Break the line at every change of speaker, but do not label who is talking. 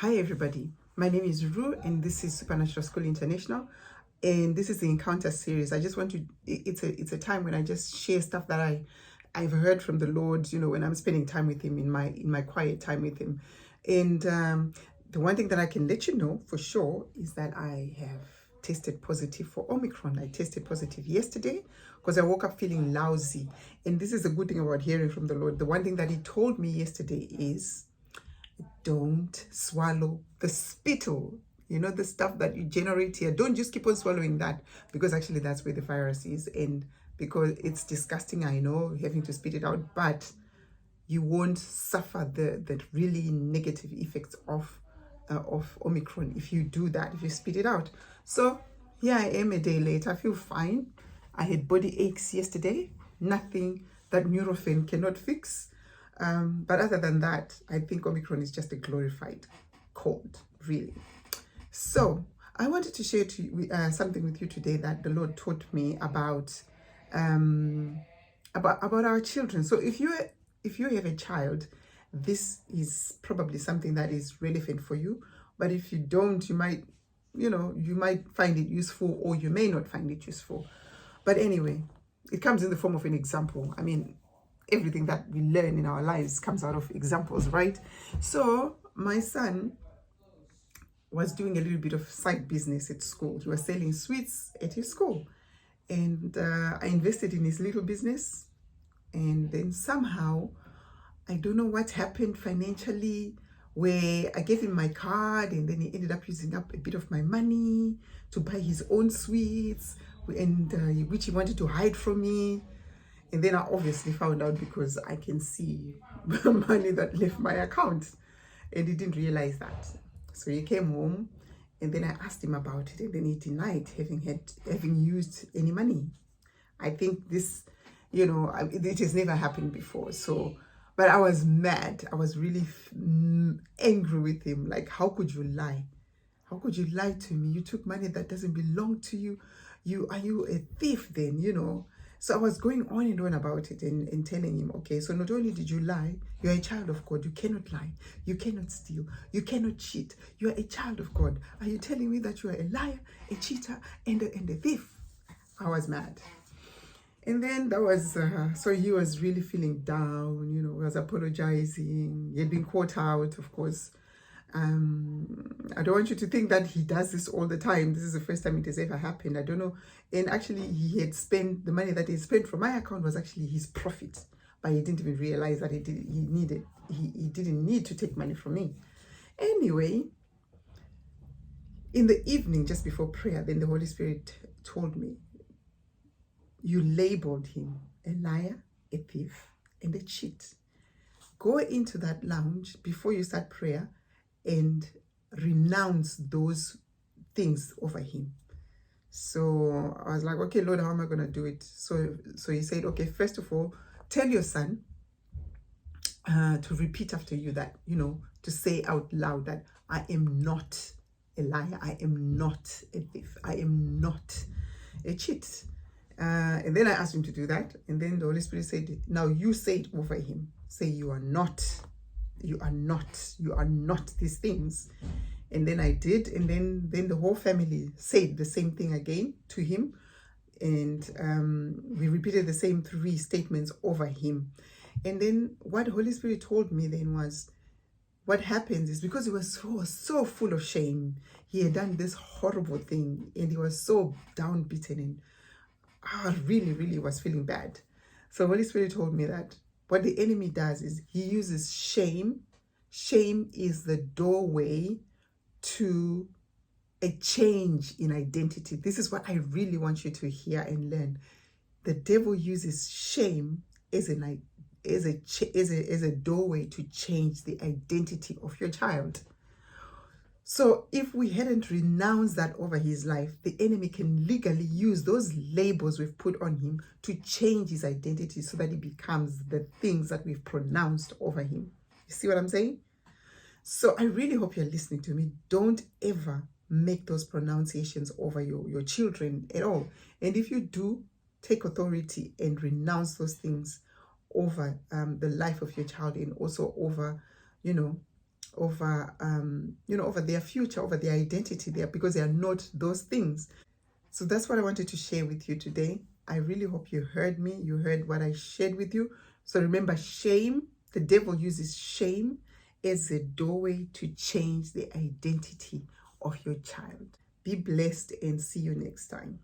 Hi everybody, my name is Ru and this is Supernatural School International, and this is the Encounter series. I just want to, it's a time when I just share stuff that I've heard from the Lord, when I'm spending time with him in my quiet time with him. And the one thing that I can let you know for sure is that I have tested positive for Omicron. I tested positive yesterday because I woke up feeling lousy. And this is a good thing about hearing from the Lord. The one thing that he told me yesterday is, don't swallow the spittle, the stuff that you generate here. Don't just keep on swallowing that, because actually that's where the virus is. And because it's disgusting, I know, having to spit it out, but you won't suffer the really negative effects of Omicron if you do that, if you spit it out. So here I am a day later. I feel fine. I had body aches yesterday, nothing that Nurofen cannot fix. But other than that, I think Omicron is just a glorified cold, really. So I wanted to share something with you today that the Lord taught me about our children. So if you have a child, this is probably something that is relevant for you. But if you don't, you might find it useful, or you may not find it useful. But anyway, it comes in the form of an example. I mean, everything that we learn in our lives comes out of examples, right? So my son was doing a little bit of side business at school. He was selling sweets at his school. And I invested in his little business. And then somehow, I don't know what happened financially, where I gave him my card and then he ended up using up a bit of my money to buy his own sweets, and which he wanted to hide from me. And then I obviously found out, because I can see money that left my account, and he didn't realize that. So he came home, and then I asked him about it, and then he denied having used any money. I think this, it has never happened before. So, but I was mad. I was really angry with him. Like, how could you lie? How could you lie to me? You took money that doesn't belong to you. Are you a thief then, So I was going on and on about it, and telling him, okay, so not only did you lie, you're a child of God. You cannot lie. You cannot steal. You cannot cheat. You are a child of God. Are you telling me that you are a liar, a cheater, and a thief? I was mad. And then that was, so he was really feeling down, he was apologizing. He had been caught out, of course. I don't want you to think that he does this all the time. This is the first time it has ever happened. I don't know. And actually, he had spent the money that he spent from my account was actually his profit, but he didn't even realize that he didn't need to take money from me. Anyway, in the evening, just before prayer, then the Holy Spirit told me, you labeled him a liar, a thief, and a cheat. Go into that lounge before you start prayer and renounce those things over him. So I was like, okay, Lord, how am I going to do it? So he said, okay, first of all, tell your son to repeat after you that, to say out loud that I am not a liar. I am not a thief. I am not a cheat. And then I asked him to do that. And then the Holy Spirit said, now you say it over him. Say, you are not these things. And then I did. And then the whole family said the same thing again to him. And we repeated the same 3 statements over him. And then what the Holy Spirit told me then was, what happens is, because he was so full of shame, he had done this horrible thing, and he was so downbeaten, and I really, really was feeling bad. So Holy Spirit told me that what the enemy does is he uses shame. Shame is the doorway to a change in identity. This is what I really want you to hear and learn. The devil uses shame as a doorway to change the identity of your child. So if we hadn't renounced that over his life, the enemy can legally use those labels we've put on him to change his identity so that he becomes the things that we've pronounced over him. You see what I'm saying? So I really hope you're listening to me. Don't ever make those pronunciations over your children at all. And if you do, take authority and renounce those things over the life of your child, and also over, over over their future, over their identity there, because they are not those things. So that's what I wanted to share with you today. I really hope you heard me. You heard what I shared with you. So remember, shame, the devil uses shame as a doorway to change the identity of your child. Be blessed and see you next time.